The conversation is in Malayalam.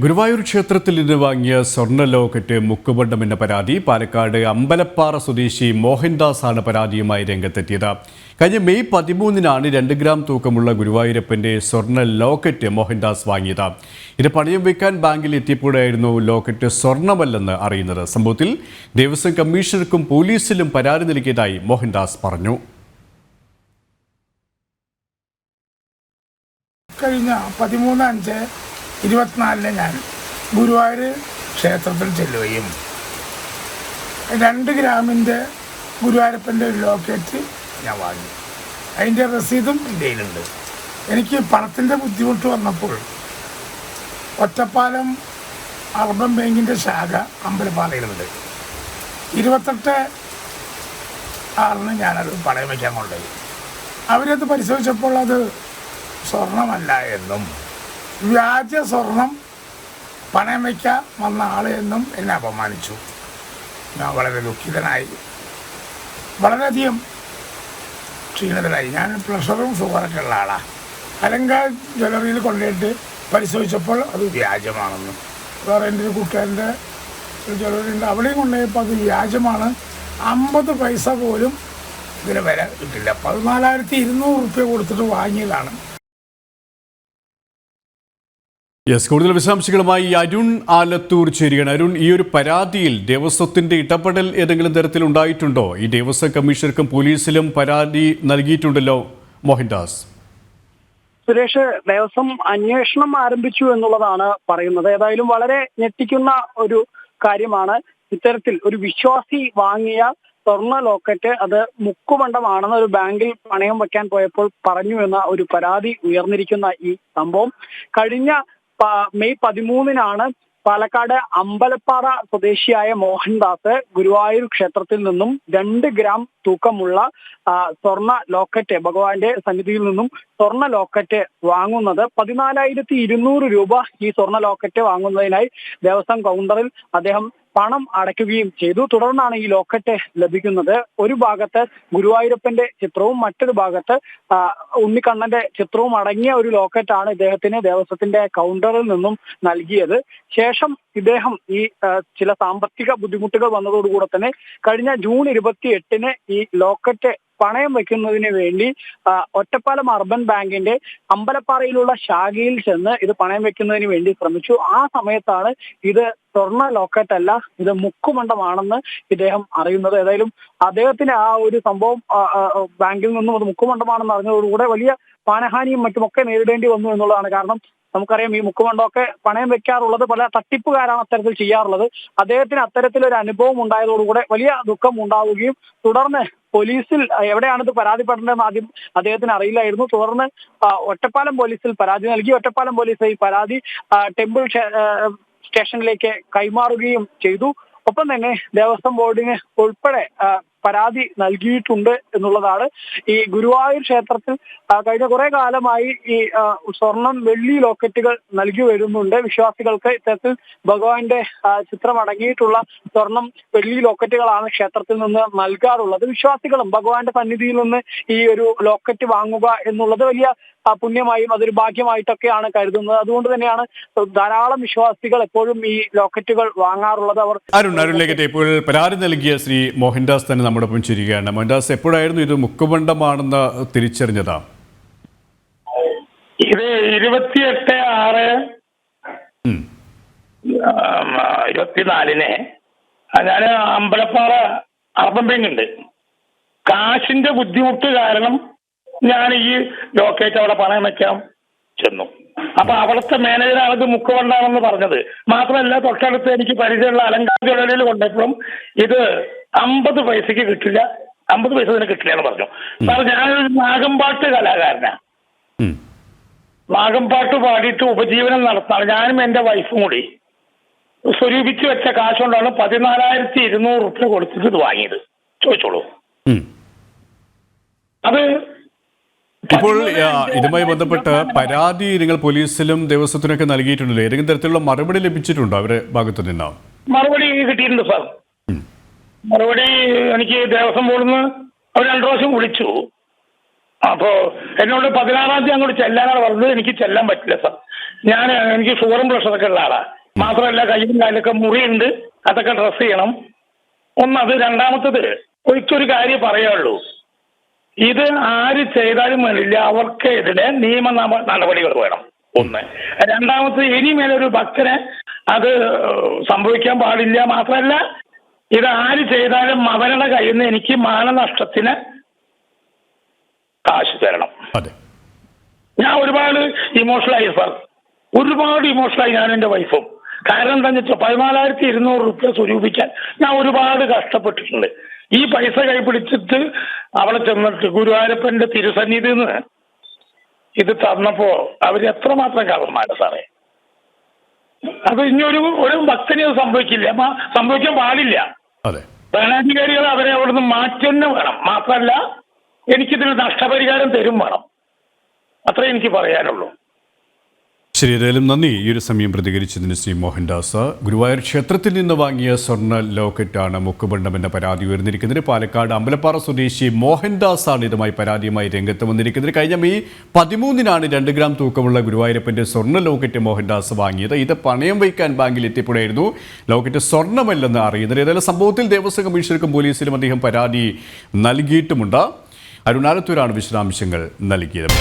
ഗുരുവായൂർ ക്ഷേത്രത്തിൽ നിന്ന് വാങ്ങിയ സ്വർണ്ണ ലോക്കറ്റ് മുക്കുബണ്ഡം എന്ന പരാതി പാലക്കാട് അമ്പലപ്പാറ സ്വദേശി മോഹൻദാസ് ആണ് പരാതിയുമായി രംഗത്തെത്തിയത്. കഴിഞ്ഞ മെയ് 13-നാണ് 2 ഗ്രാം തൂക്കമുള്ള ഗുരുവായൂരപ്പന്റെ സ്വർണ്ണ ലോക്കറ്റ് മോഹൻദാസ് വാങ്ങിയത്. ഇത് പണയം വയ്ക്കാൻ ബാങ്കിൽ എത്തിയപ്പോഴായിരുന്നു ലോക്കറ്റ് സ്വർണ്ണമല്ലെന്ന് അറിയുന്നത്. സംഭവത്തിൽ ദേവസ്വം കമ്മീഷണർക്കും പോലീസിലും പരാതി നൽകിയതായി മോഹൻദാസ് പറഞ്ഞു. കഴിഞ്ഞ 13/5/24 ഞാൻ ഗുരുവായൂർ ക്ഷേത്രത്തിൽ ചെല്ലുകയും 2 ഗ്രാമിൻ്റെ ഗുരുവായൂരപ്പൻ്റെ ഒരു ലോക്കറ്റ് ഞാൻ വാങ്ങി. അതിൻ്റെ രസീതും ഇന്ത്യയിലുണ്ട്. എനിക്ക് പണത്തിൻ്റെ ബുദ്ധിമുട്ട് വന്നപ്പോൾ ഒറ്റപ്പാലം അർബൻ ബാങ്കിൻ്റെ ശാഖ അമ്പലപ്പാറയിലുണ്ട്. 28/6 ഞാനത് പണയം വയ്ക്കാൻ കൊണ്ടുപോയി. അവരത് പരിശോധിച്ചപ്പോൾ അത് സ്വർണമല്ല എന്നും വ്യാജ സ്വർണം പണയം വയ്ക്കാൻ വന്ന ആൾ എന്നും എന്നെ അപമാനിച്ചു. ഞാൻ വളരെ ദുഃഖിതനായി, വളരെയധികം ക്ഷീണിതനായി. ഞാൻ പ്രഷറും ഷുഗറൊക്കെ ഉള്ള ആളാണ്. അലങ്കാർ ജ്വല്ലറിയിൽ കൊണ്ടുപോയിട്ട് പരിശോധിച്ചപ്പോൾ അത് വ്യാജമാണെന്ന്. വേറെ എൻ്റെ ഒരു കൂട്ടുകാരൻ്റെ ജ്വല്ലറി ഉണ്ട്, അവിടെയും കൊണ്ടുപോയപ്പോൾ അത് വ്യാജമാണ്. 50 പൈസ പോലും ഇതിന് വില കിട്ടില്ല. 14,200 റുപ്യ കൊടുത്തിട്ട് വാങ്ങിയതാണ്. കൂടുതൽ വിശദാംശങ്ങളുമായി അരുൺ ആലത്തൂർ ചേരുകയാണ്. അരുൺ, ഈ ഒരു പരാതിയിൽ ദേവസ്വത്തിന്റെ ഇടപെടൽ ഏതെങ്കിലും തരത്തിൽ ഉണ്ടായിട്ടുണ്ടോ? ഈ ദേവസ്വം കമ്മീഷണർക്കും പോലീസിലും പരാതി നൽകിയിട്ടുണ്ടല്ലോ മോഹൻദാസ്. സുരേഷ്, ദേവസ്വം അന്വേഷണം ആരംഭിച്ചു എന്നുള്ളതാണ് പറയുന്നത്. ഏതായാലും വളരെ ഞെട്ടിക്കുന്ന ഒരു കാര്യമാണ്. ഇത്തരത്തിൽ ഒരു വിശ്വാസി വാങ്ങിയ സ്വർണ്ണ ലോക്കറ്റ് അത് മുക്കുബണ്ഡമാണെന്ന് ഒരു ബാങ്കിൽ പണയം വയ്ക്കാൻ പോയപ്പോൾ പറഞ്ഞു എന്ന ഒരു പരാതി ഉയർന്നിരിക്കുന്ന ഈ സംഭവം കഴിഞ്ഞ മെയ് 13-നാണ് പാലക്കാട് അമ്പലപ്പാറ സ്വദേശിയായ മോഹൻദാസ് ഗുരുവായൂർ ക്ഷേത്രത്തിൽ നിന്നും 2 ഗ്രാം തൂക്കമുള്ള സ്വർണ്ണ ലോക്കറ്റ്, ഭഗവാന്റെ സന്നിധിയിൽ നിന്നും സ്വർണ്ണ ലോക്കറ്റ് വാങ്ങുന്നത്. 14,200 രൂപ ഈ സ്വർണ്ണ ലോക്കറ്റ് വാങ്ങുന്നതിനായി ദേവസ്വം കൗണ്ടറിൽ അദ്ദേഹം പണം അടയ്ക്കുകയും ചെയ്തു. തുടർന്നാണ് ഈ ലോക്കറ്റ് ലഭിക്കുന്നത്. ഒരു ഭാഗത്ത് ഗുരുവായൂരപ്പന്റെ ചിത്രവും മറ്റൊരു ഭാഗത്ത് ഉണ്ണിക്കണ്ണന്റെ ചിത്രവും അടങ്ങിയ ഒരു ലോക്കറ്റാണ് ഇദ്ദേഹത്തിന് ദേവസ്വത്തിന്റെ കൗണ്ടറിൽ നിന്നും നൽകിയത്. ശേഷം ഇദ്ദേഹം ഈ ചില സാമ്പത്തിക ബുദ്ധിമുട്ടുകൾ വന്നതോടുകൂടെ തന്നെ കഴിഞ്ഞ ജൂൺ 28-ന് ഈ ലോക്കറ്റ് പണയം വയ്ക്കുന്നതിന് വേണ്ടി ഒറ്റപ്പാലം അർബൻ ബാങ്കിന്റെ അമ്പലപ്പാറയിലുള്ള ശാഖയിൽ ചെന്ന് ഇത് പണയം വെക്കുന്നതിന് വേണ്ടി ശ്രമിച്ചു. ആ സമയത്താണ് ഇത് സ്വർണ്ണ ലോക്കറ്റ് അല്ല, ഇത് മുക്കുമണ്ഡമാണെന്ന് ഇദ്ദേഹം അറിയുന്നത്. ഏതായാലും അദ്ദേഹത്തിന് ആ ഒരു സംഭവം ബാങ്കിൽ നിന്നും അത് മുക്കുമണ്ഡമാണെന്ന് അറിഞ്ഞതോടുകൂടെ വലിയ മാനഹാനിയും മറ്റുമൊക്കെ നേരിടേണ്ടി വന്നു എന്നുള്ളതാണ്. കാരണം നമുക്കറിയാം, ഈ മുക്കുമണ്ഡമൊക്കെ പണയം വെക്കാറുള്ളത് പല തട്ടിപ്പുകാരാണ് അത്തരത്തിൽ ചെയ്യാറുള്ളത്. അദ്ദേഹത്തിന് അത്തരത്തിലൊരു അനുഭവം ഉണ്ടായതോടുകൂടെ വലിയ ദുഃഖം ഉണ്ടാവുകയും തുടർന്ന് പോലീസിൽ എവിടെയാണിത് പരാതിപ്പെടേണ്ടതെന്ന് ആദ്യം അദ്ദേഹത്തിന് അറിയില്ലായിരുന്നു. തുടർന്ന് ഒറ്റപ്പാലം പോലീസിൽ പരാതി നൽകി. ഒറ്റപ്പാലം പോലീസ് ഈ പരാതി ടെമ്പിൾ സ്റ്റേഷനിലേക്ക് കൈമാറുകയും ചെയ്തു. ഒപ്പം തന്നെ ദേവസ്വം ബോർഡിന് ഉൾപ്പെടെ പരാതി നൽകിയിട്ടുണ്ട് എന്നുള്ളതാണ്. ഈ ഗുരുവായൂർ ക്ഷേത്രത്തിൽ കഴിഞ്ഞ കുറെ കാലമായി ഈ സ്വർണം വെള്ളി ലോക്കറ്റുകൾ നൽകി വരുന്നുണ്ട്. വിശ്വാസികൾക്ക് ഇത്തരത്തിൽ ഭഗവാന്റെ ചിത്രം അടങ്ങിയിട്ടുള്ള സ്വർണം വെള്ളി ലോക്കറ്റുകളാണ് ക്ഷേത്രത്തിൽ നിന്ന് നൽകാറുള്ളത്. വിശ്വാസികളും ഭഗവാന്റെ സന്നിധിയിൽ നിന്ന് ഈ ഒരു ലോക്കറ്റ് വാങ്ങുക എന്നുള്ളത് വലിയ പുണ്യമായും അതൊരു ഭാഗ്യമായിട്ടൊക്കെയാണ് കരുതുന്നത്. അതുകൊണ്ട് തന്നെയാണ് ധാരാളം വിശ്വാസികൾ എപ്പോഴും ഈ ലോക്കറ്റുകൾ വാങ്ങാറുള്ളത്. അരുണിലേക്ക് ഇപ്പോൾ പരാതി നൽകിയ ശ്രീ മോഹൻദാസ് തന്നെ നമ്മുടെ ഒപ്പം ചേരുകയാണ്. മോഹൻദാസ്, എപ്പോഴായിരുന്നു ഇത് മുക്കുബണ്ഡമാണെന്ന് തിരിച്ചറിഞ്ഞതാ? ഇത് 28/6/24 ഞാൻ അമ്പലപ്പാറ അർബൻ ബാങ്ക് ഉണ്ട്. കാശിന്റെ ബുദ്ധിമുട്ട് കാരണം ഞാൻ ഈ ലോക്കറ്റ് അവിടെ പണയം വെക്കാൻ ചെന്നു. അപ്പൊ അവിടുത്തെ മാനേജറാണ് ഇത് മുക്കുകൊണ്ടാണെന്ന് പറഞ്ഞത്. മാത്രമല്ല, തൊട്ടടുത്ത് എനിക്ക് പരിചയമുള്ള അലങ്കാര ജ്വല്ലറിയിൽ കൊണ്ടപ്പോഴും ഇത് 50 പൈസക്ക് കിട്ടില്ല, 50 പൈസ ഇതിന് കിട്ടില്ല എന്ന് പറഞ്ഞു. കാരണം ഞാനൊരു നാഗംപാട്ട് കലാകാരനാണ്. നാഗംപാട്ട് പാടിയിട്ട് ഉപജീവനം നടത്താണ്. ഞാനും എന്റെ വൈഫും കൂടി സ്വരൂപിച്ച് വെച്ച കാശുകൊണ്ടാണ് 14,200 റുപ്യ കൊടുത്തിട്ട് ഇത് വാങ്ങിയത്. ചോദിച്ചോളൂ. അത് ഇപ്പോൾ ഇതുമായി ബന്ധപ്പെട്ട് പരാതി നിങ്ങൾ പോലീസിലും ദേവസ്വത്തിനൊക്കെ നൽകിയിട്ടുണ്ടല്ലോ. ഏതെങ്കിലും തരത്തിലുള്ള മറുപടി ലഭിച്ചിട്ടുണ്ടോ അവരുടെ ഭാഗത്തു നിന്നോ? മറുപടി കിട്ടിയിട്ടുണ്ട് സാർ. മറുപടി എനിക്ക് ദേവസ്വം ബോർഡിൽ നിന്ന് അവർ 2 പ്രാവശ്യം വിളിച്ചു. അപ്പോ എന്നോട് 16-ാം തീയതി അങ്ങോട്ട് ചെല്ലാനാണ് പറഞ്ഞത്. എനിക്ക് ചെല്ലാൻ പറ്റില്ല സാർ. എനിക്ക് ഷുഗറും പ്രഷറൊക്കെ ഉള്ള ആളാണ്. മാത്രമല്ല കയ്യിലും കാലിലൊക്കെ മുറിയുണ്ട്, അതൊക്കെ ഡ്രസ് ചെയ്യണം. ഒന്നത്. രണ്ടാമത്തത് ഒരിക്കലൊരു കാര്യം പറയുള്ളൂ, ഇത് ആര് ചെയ്താലും വേണ്ടില്ല, അവർക്കെതിരെ നിയമ നടപടികൾ വേണം. ഒന്ന്. രണ്ടാമത് ഇനിമേലൊരു ഭക്തനെ അത് സംഭവിക്കാൻ പാടില്ല. മാത്രമല്ല ഇത് ആര് ചെയ്താലും അവരുടെ കയ്യിൽ നിന്ന് എനിക്ക് മാനനഷ്ടത്തിന് കാശ് തരണം. ഞാൻ ഒരുപാട് ഇമോഷണലായി സാർ, ഒരുപാട് ഇമോഷണലായി ഞാൻ എൻ്റെ വൈഫും. കാരണം എന്താണെന്ന് വെച്ചാൽ 14,200 രൂപ സ്വരൂപിക്കാൻ ഞാൻ ഒരുപാട് കഷ്ടപ്പെട്ടിട്ടുണ്ട്. ഈ പൈസ കൈപിടിച്ചിട്ട് അവിടെ ചെന്നിട്ട് ഗുരുവായൂരപ്പന്റെ തിരുസന്നിധി നിന്ന് ഇത് തന്നപ്പോ അവര് എത്രമാത്രം കള്ളന്മാരാ സാറേ. അത് ഇനി ഒരു ഭക്തന് സംഭവിക്കില്ല, സംഭവിക്കാൻ പാടില്ല. ഭരണാധികാരികൾ അവരെ അവിടുന്ന് മാറ്റുന്ന വേണം. മാത്രമല്ല എനിക്കിതിന് നഷ്ടപരിഹാരം തരും വേണം. അത്രേ എനിക്ക് പറയാനുള്ളൂ. ശരി, ഏതായാലും നന്ദി ഈ ഒരു സമയം പ്രതികരിച്ചതിന് ശ്രീ മോഹൻദാസ്. ഗുരുവായൂർ ക്ഷേത്രത്തിൽ നിന്ന് വാങ്ങിയ സ്വർണ്ണ ലോക്കറ്റാണ് മുക്കുബണ്ഡം എന്ന പരാതി ഉയർന്നിരിക്കുന്നത്. പാലക്കാട് അമ്പലപ്പാറ സ്വദേശി മോഹൻദാസ് ആണ് ഇതുമായി പരാതിയുമായി രംഗത്ത് വന്നിരിക്കുന്നത്. കഴിഞ്ഞ മെയ് 13 2 ഗ്രാം തൂക്കമുള്ള ഗുരുവായൂരപ്പന്റെ സ്വർണ്ണ ലോക്കറ്റ് മോഹൻദാസ് വാങ്ങിയത്. ഇത് പണയം വയ്ക്കാൻ ബാങ്കിൽ എത്തിയപ്പോഴായിരുന്നു ലോക്കറ്റ് സ്വർണ്ണമല്ലെന്ന് അറിയുന്നത്. ഏതായാലും സംഭവത്തിൽ ദേവസ്വം കമ്മീഷണർക്കും പോലീസിലും അദ്ദേഹം പരാതി നൽകിയിട്ടുമുണ്ട്. അരുണാലത്തൂരാണ് വിശദാംശങ്ങൾ നൽകിയത്.